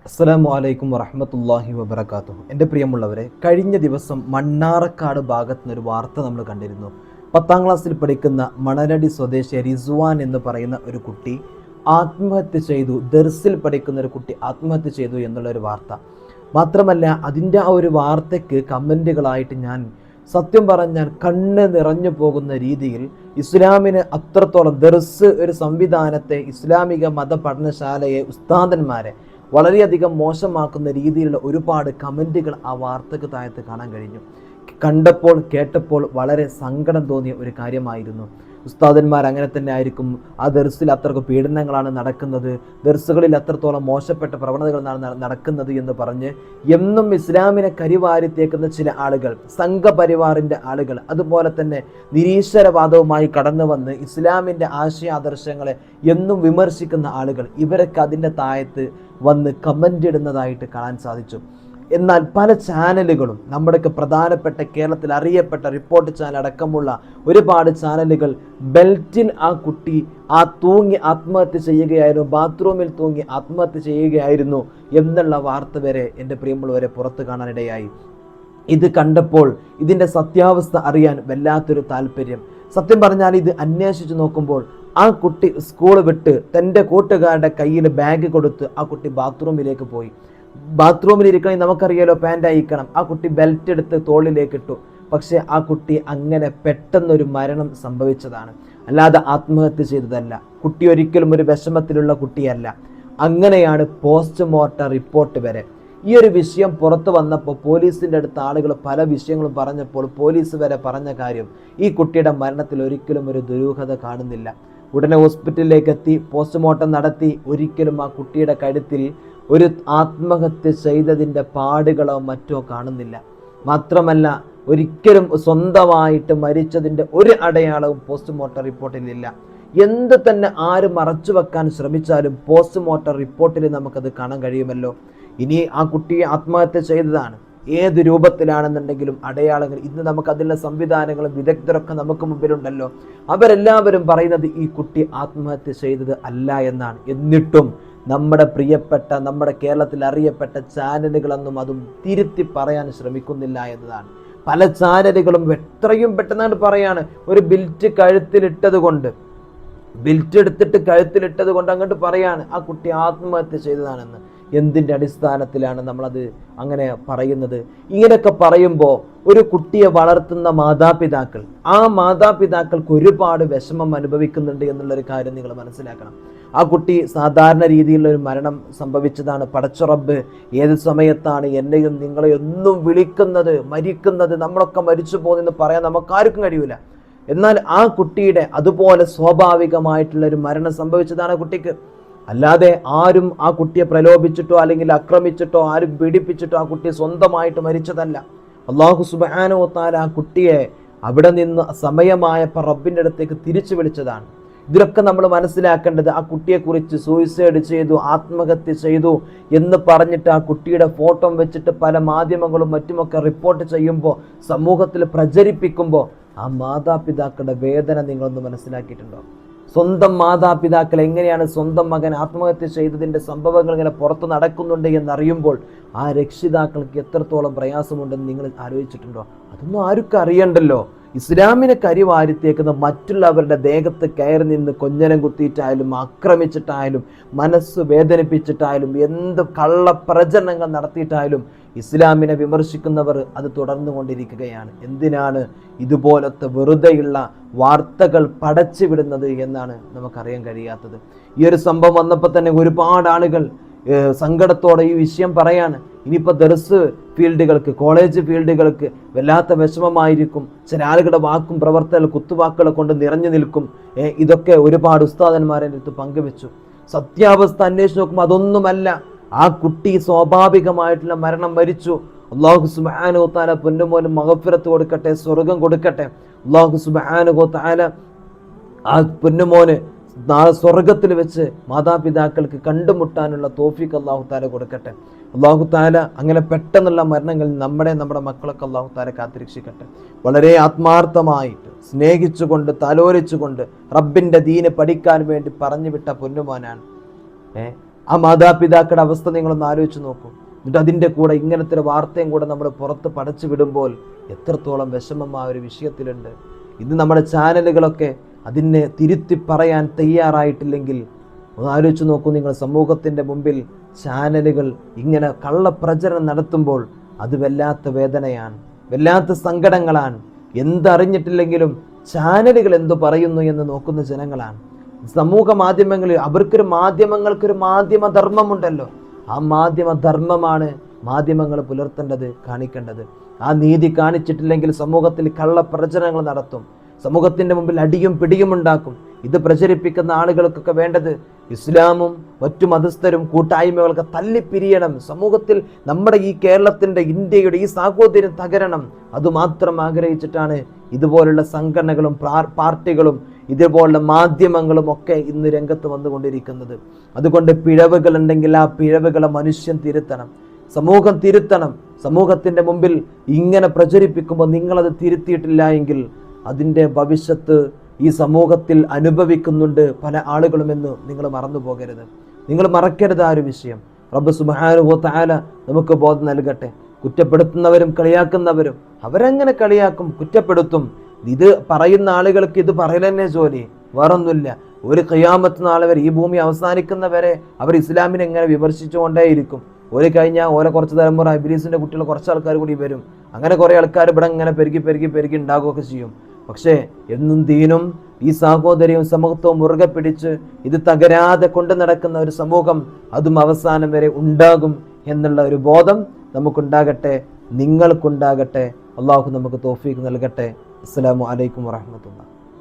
അസ്സലാമു അലൈക്കും വറഹ്മത്തുള്ളാഹി വബറകാതുഹു. എൻ്റെ പ്രിയമുള്ളവരെ, കഴിഞ്ഞ ദിവസം മണ്ണാറക്കാട് ഭാഗത്ത് നിന്നൊരു വാർത്ത നമ്മൾ കണ്ടിരുന്നു. 10ാം ക്ലാസ്സിൽ പഠിക്കുന്ന മണലടി സ്വദേശി റിസ്വാൻ എന്ന് പറയുന്ന ഒരു കുട്ടി ആത്മഹത്യ ചെയ്തു. ദർസിൽ പഠിക്കുന്ന ഒരു കുട്ടി ആത്മഹത്യ ചെയ്തു എന്നുള്ളൊരു വാർത്ത. മാത്രമല്ല, അതിൻ്റെ ആ ഒരു വാർത്തയ്ക്ക് കമൻറ്റുകളായിട്ട് ഞാൻ സത്യം പറഞ്ഞാൽ കണ്ണ് നിറഞ്ഞു പോകുന്ന രീതിയിൽ ഇസ്ലാമിന് അത്രത്തോളം ദർസ് ഒരു സംവിധാനത്തെ, ഇസ്ലാമിക മത പഠനശാലയെ, ഉസ്താദന്മാരെ വളരെയധികം മോശമാക്കുന്ന രീതിയിലുള്ള ഒരുപാട് കമൻറ്റുകൾ ആ വാർത്തക്ക് താഴത്ത് കാണാൻ കഴിഞ്ഞു. കണ്ടപ്പോൾ കേട്ടപ്പോൾ വളരെ സങ്കടം തോന്നിയ ഒരു കാര്യമായിരുന്നു. ഉസ്താദന്മാർ അങ്ങനെ തന്നെ ആയിരിക്കും, ആ ദർസിൽ അത്രക്ക് പീഡനങ്ങളാണ് നടക്കുന്നത്, ദർസുകളിൽ അത്രത്തോളം മോശപ്പെട്ട പ്രവണതകളാണ് നടക്കുന്നത് എന്ന് പറഞ്ഞ് എന്നും ഇസ്ലാമിനെ കരിവാരിത്തേക്കുന്ന ചില ആളുകൾ, സംഘപരിവാറിൻ്റെ ആളുകൾ, അതുപോലെ തന്നെ നിരീശ്വരവാദവുമായി കടന്നു വന്ന് ഇസ്ലാമിൻ്റെ ആശയാദർശങ്ങളെ എന്നും വിമർശിക്കുന്ന ആളുകൾ, ഇവരൊക്കെ അതിൻ്റെ താഴത്ത് വന്ന് കമൻ്റ് ഇടുന്നതായിട്ട് കാണാൻ സാധിച്ചു. എന്നാൽ പല ചാനലുകളും, നമ്മുടെയൊക്കെ പ്രധാനപ്പെട്ട കേരളത്തിൽ അറിയപ്പെട്ട റിപ്പോർട്ട് ചാനൽ അടക്കമുള്ള ഒരുപാട് ചാനലുകൾ ബെൽറ്റിൽ ആ കുട്ടി തൂങ്ങി ആത്മഹത്യ ചെയ്യുകയായിരുന്നു, ബാത്റൂമിൽ തൂങ്ങി ആത്മഹത്യ ചെയ്യുകയായിരുന്നു എന്നുള്ള വാർത്ത വരെ എൻ്റെ പ്രിയമുള്ളവരെ പുറത്തു കാണാനിടയായി. ഇത് കണ്ടപ്പോൾ ഇതിൻ്റെ സത്യാവസ്ഥ അറിയാൻ വല്ലാത്തൊരു താല്പര്യം. സത്യം പറഞ്ഞാൽ ഇത് അന്വേഷിച്ച് നോക്കുമ്പോൾ ആ കുട്ടി സ്കൂൾ വിട്ട് തൻ്റെ കൂട്ടുകാരുടെ കയ്യിൽ ബാഗ് കൊടുത്ത് ആ കുട്ടി ബാത്റൂമിലേക്ക് പോയി. ബാത്റൂമിൽ ഇരിക്കണമെങ്കിൽ നമുക്കറിയാലോ, പാൻ്റ് അയക്കണം. ആ കുട്ടി ബെൽറ്റ് എടുത്ത് തോളിലേക്ക് ഇട്ടു. പക്ഷെ ആ കുട്ടി അങ്ങനെ പെട്ടെന്നൊരു മരണം സംഭവിച്ചതാണ്, അല്ലാതെ ആത്മഹത്യ ചെയ്തതല്ല. കുട്ടി ഒരിക്കലും ഒരു വിഷമത്തിലുള്ള കുട്ടിയല്ല. അങ്ങനെയാണ് പോസ്റ്റ്മോർട്ടം റിപ്പോർട്ട് വരെ. ഈ ഒരു വിഷയം പുറത്തു വന്നപ്പോൾ പോലീസിൻ്റെ അടുത്ത് ആളുകൾ പല വിഷയങ്ങളും പറഞ്ഞപ്പോൾ പോലീസ് വരെ പറഞ്ഞ കാര്യം, ഈ കുട്ടിയുടെ മരണത്തിൽ ഒരിക്കലും ഒരു ദുരൂഹത കാണുന്നില്ല. ഉടനെ ഹോസ്പിറ്റലിലേക്ക് എത്തി പോസ്റ്റ്മോർട്ടം നടത്തി. ഒരിക്കലും ആ കുട്ടിയുടെ കഴുത്തിൽ ഒരു ആത്മഹത്യ ചെയ്തതിൻ്റെ പാടുകളോ മറ്റോ കാണുന്നില്ല. മാത്രമല്ല, ഒരിക്കലും സ്വന്തമായിട്ട് മരിച്ചതിൻ്റെ ഒരു അടയാളവും പോസ്റ്റ്മോർട്ടം റിപ്പോർട്ടിലില്ല. എന്ത് തന്നെ ആര് മറച്ചു വെക്കാൻ ശ്രമിച്ചാലും പോസ്റ്റ്മോർട്ടം റിപ്പോർട്ടിൽ നമുക്കത് കാണാൻ കഴിയുമല്ലോ. ഇനി ആ കുട്ടിയെ ആത്മഹത്യ ചെയ്തതാണ്, ഏത് രൂപത്തിലാണെന്നുണ്ടെങ്കിലും അടയാളങ്ങൾ ഇന്ന് നമുക്ക് അതിനുള്ള സംവിധാനങ്ങളും വിദഗ്ധരൊക്കെ നമുക്ക് മുമ്പിലുണ്ടല്ലോ. അവരെല്ലാവരും പറയുന്നത് ഈ കുട്ടി ആത്മഹത്യ ചെയ്തത് അല്ല എന്നാണ്. എന്നിട്ടും നമ്മുടെ പ്രിയപ്പെട്ട, നമ്മുടെ കേരളത്തിൽ അറിയപ്പെട്ട ചാനലുകളൊന്നും അതും തിരുത്തി പറയാൻ ശ്രമിക്കുന്നില്ല എന്നതാണ്. പല ചാനലുകളും എത്രയും പെട്ടെന്നാണ് പറയാണ്, ഒരു ബിൽറ്റ് കഴുത്തിലിട്ടത് കൊണ്ട്, ബിൽറ്റ് എടുത്തിട്ട് കഴുത്തിലിട്ടത് കൊണ്ട് അങ്ങോട്ട് പറയാണ് ആ കുട്ടി ആത്മഹത്യ ചെയ്തതാണെന്ന്. എന്തിൻ്റെ അടിസ്ഥാനത്തിലാണ് നമ്മളത് അങ്ങനെ പറയുന്നത്? ഇങ്ങനെയൊക്കെ പറയുമ്പോൾ ഒരു കുട്ടിയെ വളർത്തുന്ന മാതാപിതാക്കൾ, ആ മാതാപിതാക്കൾക്ക് ഒരുപാട് വിഷമം അനുഭവിക്കുന്നുണ്ട് എന്നുള്ളൊരു കാര്യം നിങ്ങൾ മനസ്സിലാക്കണം. ആ കുട്ടി സാധാരണ രീതിയിലുള്ള ഒരു മരണം സംഭവിച്ചതാണ്. പടച്ചുറബ് ഏത് സമയത്താണ് എന്നെയും നിങ്ങളെയൊന്നും വിളിക്കുന്നത്, മരിക്കുന്നത്, നമ്മളൊക്കെ മരിച്ചു പോകുന്നെന്ന് പറയാൻ നമുക്കാർക്കും കഴിയൂല. എന്നാൽ ആ കുട്ടിയുടെ അതുപോലെ സ്വാഭാവികമായിട്ടുള്ളൊരു മരണം സംഭവിച്ചതാണ് ആ കുട്ടിക്ക്. അല്ലാതെ ആരും ആ കുട്ടിയെ പ്രലോഭിച്ചിട്ടോ അല്ലെങ്കിൽ ആക്രമിച്ചിട്ടോ ആരും പീഡിപ്പിച്ചിട്ടോ ആ കുട്ടി സ്വന്തമായിട്ട് മരിച്ചതല്ല. അല്ലാഹു സുബ്ഹാനഹു വ തആല ആ കുട്ടിയെ അവിടെ നിന്ന് സമയമായപ്പോൾ റബ്ബിൻ്റെ അടുത്തേക്ക് തിരിച്ചു വിളിച്ചതാണ്. ഇതിലൊക്കെ നമ്മൾ മനസ്സിലാക്കേണ്ടത്, ആ കുട്ടിയെക്കുറിച്ച് സൂയിസൈഡ് ചെയ്തു, ആത്മഹത്യ ചെയ്തു എന്ന് പറഞ്ഞിട്ട് ആ കുട്ടിയുടെ ഫോട്ടോ വെച്ചിട്ട് പല മാധ്യമങ്ങളും മറ്റുമൊക്കെ റിപ്പോർട്ട് ചെയ്യുമ്പോൾ, സമൂഹത്തിൽ പ്രചരിപ്പിക്കുമ്പോൾ, ആ മാതാപിതാക്കളുടെ വേദന നിങ്ങളൊന്ന് മനസ്സിലാക്കിയിട്ടുണ്ടോ? സ്വന്തം മാതാപിതാക്കൾ എങ്ങനെയാണ് സ്വന്തം മകൻ ആത്മഹത്യ ചെയ്തതിൻ്റെ സംഭവങ്ങൾ ഇങ്ങനെ പുറത്ത് നടക്കുന്നുണ്ട് എന്നറിയുമ്പോൾ ആ രക്ഷിതാക്കൾക്ക് എത്രത്തോളം പ്രയാസമുണ്ടെന്ന് നിങ്ങൾ ആലോചിച്ചിട്ടുണ്ടോ? അതൊന്നും ആർക്കും അറിയണ്ടല്ലോ. ഇസ്ലാമിനെ കരിവാരിത്തേക്കുന്ന മറ്റുള്ളവരുടെ ദേഹത്ത് കയറി നിന്ന് കൊഞ്ഞനം കുത്തിയിട്ടായാലും ആക്രമിച്ചിട്ടായാലും മനസ്സ് വേദനിപ്പിച്ചിട്ടായാലും എന്ത് കള്ളപ്രചരണങ്ങൾ നടത്തിയിട്ടായാലും ഇസ്ലാമിനെ വിമർശിക്കുന്നവർ അത് തുടർന്നു കൊണ്ടിരിക്കുകയാണ്. എന്തിനാണ് ഇതുപോലത്തെ വെറുതെയുള്ള വാർത്തകൾ പടച്ചു വിടുന്നത് എന്നാണ് നമുക്കറിയാൻ കഴിയാത്തത്. ഈ ഒരു സംഭവം വന്നപ്പോൾ തന്നെ ഒരുപാട് ആളുകൾ സങ്കടത്തോടെ ഈ വിഷയം പറയാണ്. ഇനിയിപ്പോൾ ദർസ് ഫീൽഡുകൾക്ക്, കോളേജ് ഫീൽഡുകൾക്ക് വല്ലാത്ത വിഷമമായിരിക്കും. ചില ആളുകളുടെ വാക്കും പ്രവർത്തന കുത്തുവാക്കുകളെ കൊണ്ട് നിറഞ്ഞു നിൽക്കും. ഇതൊക്കെ ഒരുപാട് ഉസ്താദന്മാരെ അടുത്ത് പങ്കുവെച്ചു. സത്യാവസ്ഥ അന്വേഷിച്ച് നോക്കുമ്പോൾ അതൊന്നുമല്ല. ആ കുട്ടി സ്വാഭാവികമായിട്ടുള്ള മരണം മരിച്ചു. അല്ലാഹു സുബ്ഹാനഹു വ തആല പൊന്നുമോന് മഗ്ഫിറത്ത് കൊടുക്കട്ടെ, സ്വർഗം കൊടുക്കട്ടെ. അല്ലാഹു സുബ്ഹാനഹു വ തആല ആ പൊന്നുമോന് നാളെ സ്വർഗത്തിൽ വെച്ച് മാതാപിതാക്കൾക്ക് കണ്ടുമുട്ടാനുള്ള തൗഫീഖ് അല്ലാഹു തആല കൊടുക്കട്ടെ. അല്ലാഹു തആല അങ്ങനെ പെട്ടെന്നുള്ള മരണങ്ങൾ നമ്മുടെ മക്കളൊക്കെ അല്ലാഹു തആല കാത്തിരക്ഷിക്കട്ടെ. വളരെ ആത്മാർത്ഥമായിട്ട് സ്നേഹിച്ചുകൊണ്ട് താലോലിച്ചുകൊണ്ട് റബ്ബിൻ്റെ ദീന് പഠിക്കാൻ വേണ്ടി പറഞ്ഞു വിട്ട പൊന്നുമോനാണ്. ആ മാതാപിതാക്കളുടെ അവസ്ഥ നിങ്ങളൊന്ന് ആലോചിച്ച് നോക്കൂ. എന്നിട്ട് അതിൻ്റെ കൂടെ ഇങ്ങനത്തെ ഒരു വാർത്തയും കൂടെ നമ്മൾ പുറത്ത് പടച്ചു വിടുമ്പോൾ എത്രത്തോളം വിഷമം ആ ഒരു വിഷയത്തിലുണ്ട്. ഇന്ന് നമ്മുടെ ചാനലുകളൊക്കെ അതിനെ തിരുത്തി പറയാൻ തയ്യാറായിട്ടില്ലെങ്കിൽ ഒന്ന് ആലോചിച്ച് നോക്കൂ നിങ്ങൾ. സമൂഹത്തിൻ്റെ മുമ്പിൽ ചാനലുകൾ ഇങ്ങനെ കള്ളപ്രചരണം നടത്തുമ്പോൾ അത് വല്ലാത്ത വേദനയാണ്, വല്ലാത്ത സങ്കടങ്ങളാണ്. എന്തറിഞ്ഞിട്ടില്ലെങ്കിലും ചാനലുകൾ എന്തു പറയുന്നു എന്ന് നോക്കുന്ന ജനങ്ങളാണ്. സമൂഹ മാധ്യമങ്ങളിൽ മാധ്യമങ്ങൾക്കൊരു മാധ്യമ ധർമ്മമുണ്ടല്ലോ. ആ മാധ്യമ ധർമ്മമാണ് മാധ്യമങ്ങൾ പുലർത്തേണ്ടത്, കാണിക്കേണ്ടത്. ആ നീതി കാണിച്ചിട്ടില്ലെങ്കിൽ സമൂഹത്തിൽ കള്ളപ്രചരണങ്ങൾ നടത്തും, സമൂഹത്തിൻ്റെ മുമ്പിൽ അടിയും പിടിയും ഉണ്ടാക്കും. ഇത് പ്രചരിപ്പിക്കുന്ന ആളുകൾക്കൊക്കെ വേണ്ടത് ഇസ്ലാമും മറ്റു മതസ്ഥരും കൂട്ടായ്മകളൊക്കെ തല്ലിപ്പിരിയണം. സമൂഹത്തിൽ നമ്മുടെ ഈ കേരളത്തിൻ്റെ, ഇന്ത്യയുടെ ഈ സാഹോദര്യം തകരണം. അതുമാത്രം ആഗ്രഹിച്ചിട്ടാണ് ഇതുപോലുള്ള സംഘടനകളും പാർട്ടികളും ഇതുപോലുള്ള മാധ്യമങ്ങളും ഒക്കെ ഇന്ന് രംഗത്ത് വന്നുകൊണ്ടിരിക്കുന്നത്. അതുകൊണ്ട് പിഴവുകൾ ഉണ്ടെങ്കിൽ ആ പിഴവുകളെ മനുഷ്യൻ തിരുത്തണം, സമൂഹം തിരുത്തണം. സമൂഹത്തിൻ്റെ മുമ്പിൽ ഇങ്ങനെ പ്രചരിപ്പിക്കുമ്പോൾ നിങ്ങളത് തിരുത്തിയിട്ടില്ല എങ്കിൽ അതിൻ്റെ ഭവിഷ്യത്ത് ഈ സമൂഹത്തിൽ അനുഭവിക്കുന്നുണ്ട് പല ആളുകളുമെന്ന് നിങ്ങൾ മറന്നു പോകരുത്. നിങ്ങൾ മറക്കരുത് ആ ഒരു വിഷയം. റബ്ബ് സുബ്ഹാനഹു വ തആല നമുക്ക് ബോധം നൽകട്ടെ. കുറ്റപ്പെടുത്തുന്നവരും കളിയാക്കുന്നവരും അവരങ്ങനെ കളിയാക്കും, കുറ്റപ്പെടുത്തും. ഇത് പറയുന്ന ആളുകൾക്ക് ഇത് പറയൽ തന്നെ ജോലി, വേറൊന്നുമില്ല. ഒരു ഖിയാമത്ത് നാൾ വരെ, ഈ ഭൂമി അവസാനിക്കുന്നവരെ അവർ ഇസ്ലാമിനെ എങ്ങനെ വിമർശിച്ചുകൊണ്ടേയിരിക്കും. ഒരു കഴിഞ്ഞാൽ ഓരോ കുറച്ച് തലമുറ ഇബ്ലീസിന്റെ കുട്ടികൾ കുറച്ച് ആൾക്കാർ കൂടി വരും. അങ്ങനെ കുറേ ആൾക്കാർ ഇവിടെ ഇങ്ങനെ പെരുകി ഉണ്ടാകുകയൊക്കെ ചെയ്യും. പക്ഷേ എന്നും ദീനും ഈ സാഹോദര്യവും സമത്വവും മുറുകെ പിടിച്ച് ഇത് തകരാതെ കൊണ്ടു നടക്കുന്ന ഒരു സമൂഹം അതും അവസാനം വരെ ഉണ്ടാകും എന്നുള്ള ഒരു ബോധം നമുക്കുണ്ടാകട്ടെ, നിങ്ങൾക്കുണ്ടാകട്ടെ. അള്ളാഹു നമുക്ക് തൗഫീഖ് നൽകട്ടെ. അസ്സലാമു അലൈക്കും വറഹ്മത്തുള്ളാഹി.